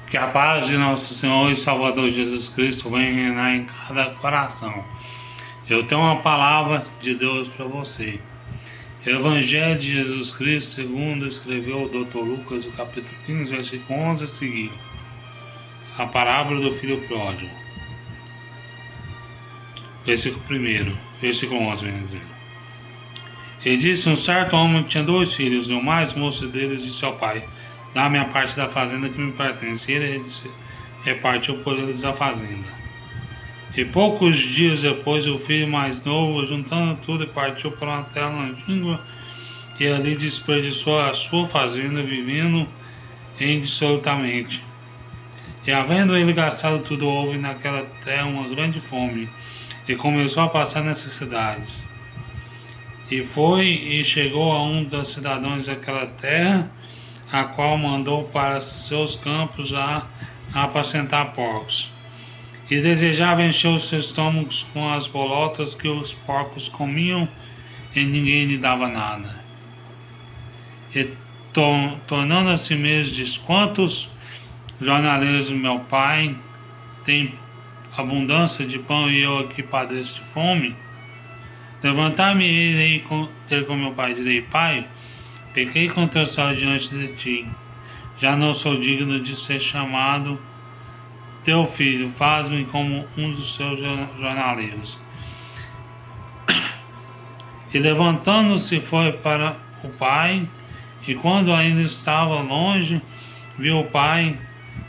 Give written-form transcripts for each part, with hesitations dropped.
Que a paz de nosso Senhor e Salvador Jesus Cristo venha reinar em cada coração. Eu tenho uma palavra de Deus para você. Evangelho de Jesus Cristo, segundo escreveu o Dr. Lucas, o capítulo 15, versículo 11 a seguir. A parábola do filho pródigo. Versículo 1, versículo 11, vem dizer. Ele disse: um certo homem que tinha 2 filhos, e o mais moço deles disse ao pai: dá-me a parte da fazenda que me pertence. E ele repartiu por eles a fazenda. E poucos dias depois, o filho mais novo, juntando tudo, partiu para uma terra longínqua e ali desperdiçou a sua fazenda, vivendo indissolutamente. E havendo ele gastado tudo, houve naquela terra uma grande fome, e começou a passar necessidades. E foi e chegou a um dos cidadãos daquela terra, a qual mandou para seus campos a apacentar porcos. E desejava encher os seus estômagos com as bolotas que os porcos comiam, e ninguém lhe dava nada. E tornando a si mesmo, diz: quantos jornaleiros do meu pai têm abundância de pão e eu aqui padeço de fome? Levantar-me e ter com meu pai, direi: pai, pequei contra o céu diante de ti, já não sou digno de ser chamado teu filho, faz-me como um dos seus jornaleiros. E levantando-se foi para o pai, e quando ainda estava longe, viu o pai,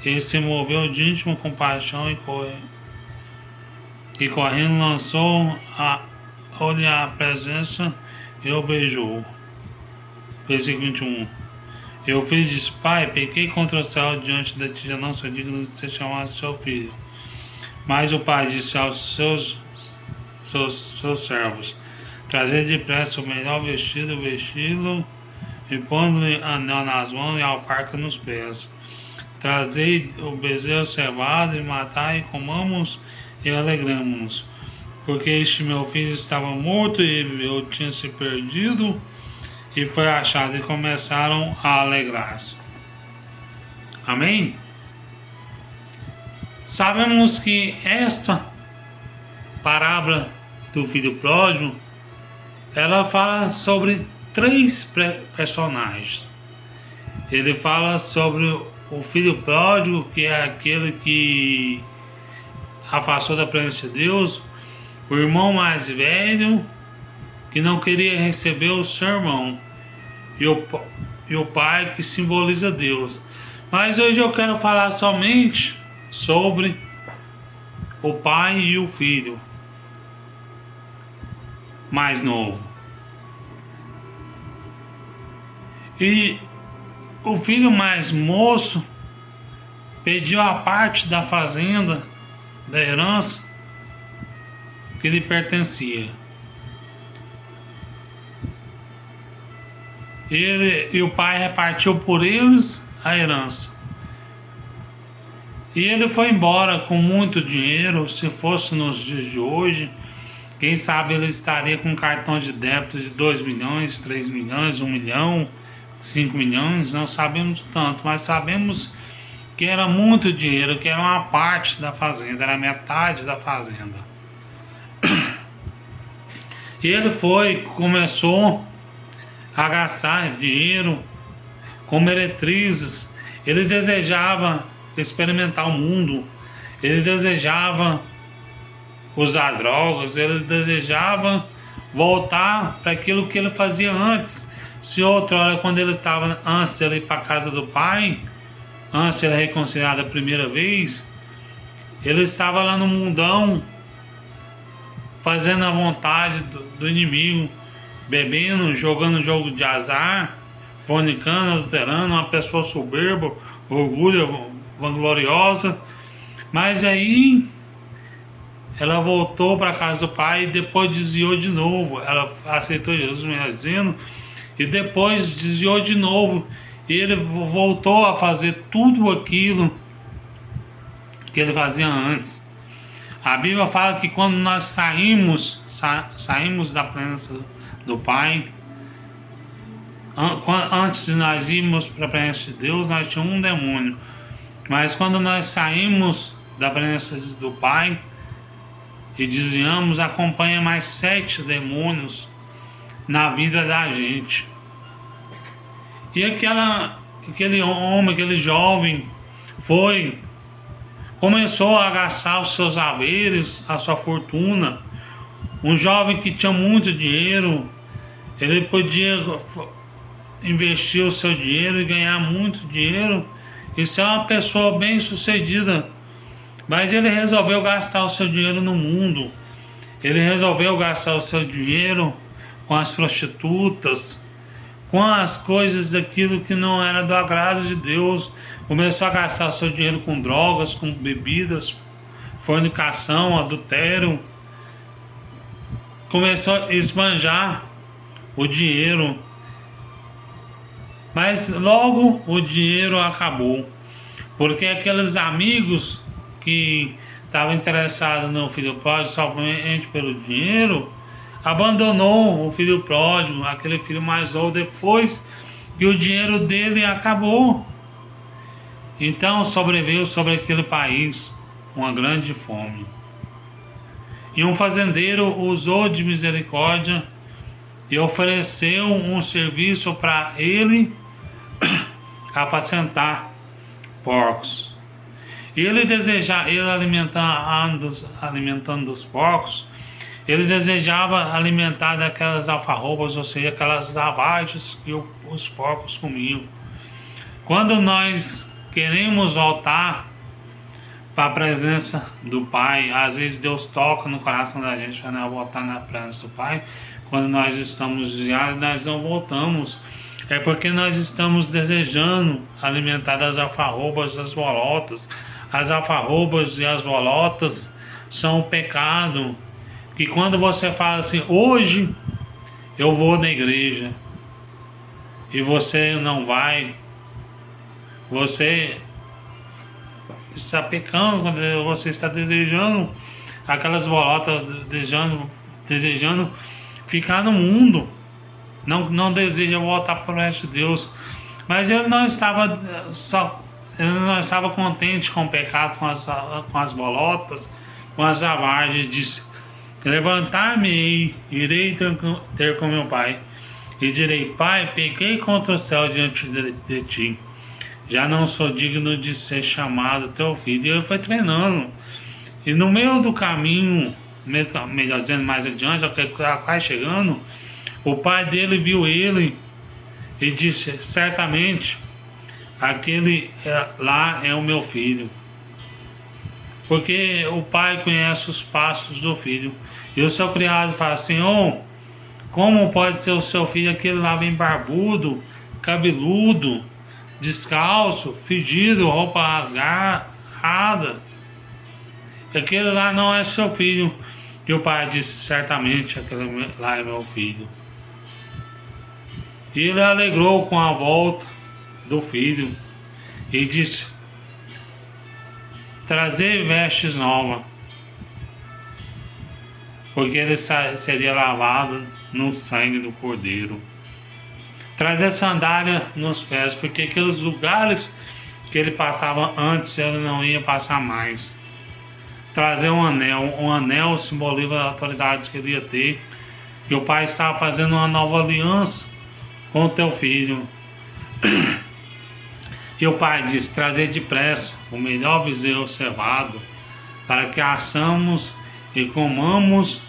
e se moveu de íntima compaixão e correndo lançou-lhe a presença e o beijou. Versículo 21. E o filho disse: pai, pequei contra o céu diante de ti, já não sou digno de ser chamado seu filho. Mas o pai disse aos seus servos: trazei depressa o melhor vestido, vesti-lo, e pondo-lhe anel nas mãos e alparca nos pés. Trazei o bezerro cevado, e matai, e comamos, e alegramo-nos. Porque este meu filho estava morto e viveu, tinha se perdido, e foi achado, e começaram a alegrar-se. Amém? Sabemos que esta parábola do filho pródigo, ela fala sobre 3 personagens. Ele fala sobre o filho pródigo, que é aquele que afastou da presença de Deus, o irmão mais velho, que não queria receber o seu irmão, e o pai, que simboliza Deus. Mas hoje eu quero falar somente sobre o pai e o filho mais novo. E o filho mais moço pediu a parte da fazenda, da herança que lhe pertencia. E o pai repartiu por eles a herança. E ele foi embora com muito dinheiro. Se fosse nos dias de hoje, quem sabe ele estaria com um cartão de débito de 2 milhões, 3 milhões, 1 milhão, 5 milhões. Não sabemos tanto, mas sabemos que era muito dinheiro, que era uma parte da fazenda, era metade da fazenda. E ele começou a gastar dinheiro com meretrizes. Ele desejava experimentar o mundo, ele desejava usar drogas, ele desejava voltar para aquilo que ele fazia antes. Se outra hora, quando ele estava antes de ir para a casa do pai, antes de ele reconciliar da primeira vez, ele estava lá no mundão, fazendo a vontade do inimigo, bebendo, jogando jogo de azar, fornicando, adulterando, uma pessoa soberba, orgulho, vangloriosa. Mas aí ela voltou para a casa do pai e depois desviou de novo. Ela aceitou Jesus, melhor dizendo, e depois desviou de novo. E ele voltou a fazer tudo aquilo que ele fazia antes. A Bíblia fala que quando nós saímos da presença do Pai, antes de nós irmos para a presença de Deus, nós tínhamos um demônio. Mas quando nós saímos da presença do Pai e desviamos, acompanha mais 7 demônios na vida da gente. E aquele homem, aquele jovem, começou a gastar os seus haveres, a sua fortuna. Um jovem que tinha muito dinheiro, ele podia investir o seu dinheiro e ganhar muito dinheiro e ser uma pessoa bem sucedida. Mas ele resolveu gastar o seu dinheiro no mundo. Ele resolveu gastar o seu dinheiro com as prostitutas, com as coisas daquilo que não era do agrado de Deus. Começou a gastar o seu dinheiro com drogas, com bebidas, fornicação, adultério. Começou a esbanjar o dinheiro. Mas logo o dinheiro acabou. Porque aqueles amigos que estavam interessados no filho pródigo somente pelo dinheiro, abandonou o filho pródigo, aquele filho mais novo, depois que o dinheiro dele acabou. Então sobreveio sobre aquele país uma grande fome. E um fazendeiro usou de misericórdia e ofereceu um serviço para ele apacentar porcos. E ele alimentando os porcos, ele desejava alimentar daquelas alfarrobas, ou seja, aquelas lavagens que os porcos comiam. Quando nós queremos voltar para a presença do Pai, às vezes Deus toca no coração da gente para nós voltar na presença do Pai. Quando nós estamos desviados, nós não voltamos. É porque nós estamos desejando alimentar das alfarrobas, das bolotas. As alfarrobas e as bolotas são um pecado. Que quando você fala assim, hoje eu vou na igreja, e você não vai, você está pecando quando você está desejando aquelas bolotas, desejando ficar no mundo. Não deseja voltar para o resto de Deus. Mas ele não estava contente com o pecado, com as bolotas, com as avargens. Disse: levantar-me-ei, irei ter com meu pai, e direi: Pai, pequei contra o céu diante de ti, já não sou digno de ser chamado teu filho. E ele foi treinando. E no meio do caminho, melhor dizendo, mais adiante, quase chegando, o pai dele viu ele e disse: certamente aquele lá é o meu filho. Porque o pai conhece os passos do filho. E o seu criado fala: Senhor, como pode ser o seu filho aquele lá bem barbudo, cabeludo, descalço, fedido, roupa rasgada? Aquele lá não é seu filho. E o pai disse: certamente aquele lá é meu filho. E ele alegrou com a volta do filho e disse: trazer vestes novas, porque ele seria lavado no sangue do Cordeiro. Trazer sandália nos pés, porque aqueles lugares que ele passava antes, ele não ia passar mais. Trazer um anel simboliza a autoridade que ele ia ter, que o pai estava fazendo uma nova aliança com o teu filho. E o pai disse: trazer depressa o melhor bezerro cevado, para que assamos e comamos,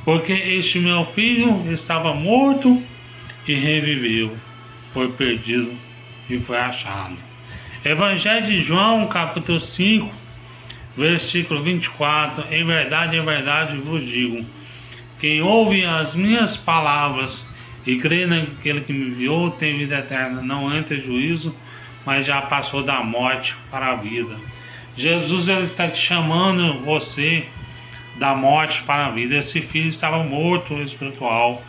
porque este meu filho estava morto e reviveu, foi perdido e foi achado. Evangelho de João, capítulo 5, versículo 24. Em verdade vos digo, quem ouve as minhas palavras e crê naquele que me enviou tem vida eterna, não entra em juízo, mas já passou da morte para a vida. Jesus, ele está te chamando você da morte para a vida. Esse filho estava morto espiritual,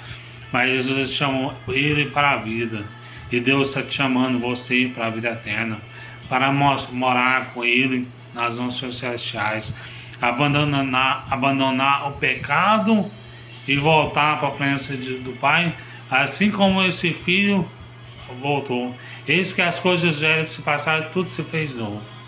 mas Jesus chamou ele para a vida. E Deus está te chamando você para a vida eterna, para morar com ele nas mansões celestiais, abandonar o pecado e voltar para a presença do Pai, assim como esse filho voltou. Eis que as coisas velhas se passaram, tudo se fez novo.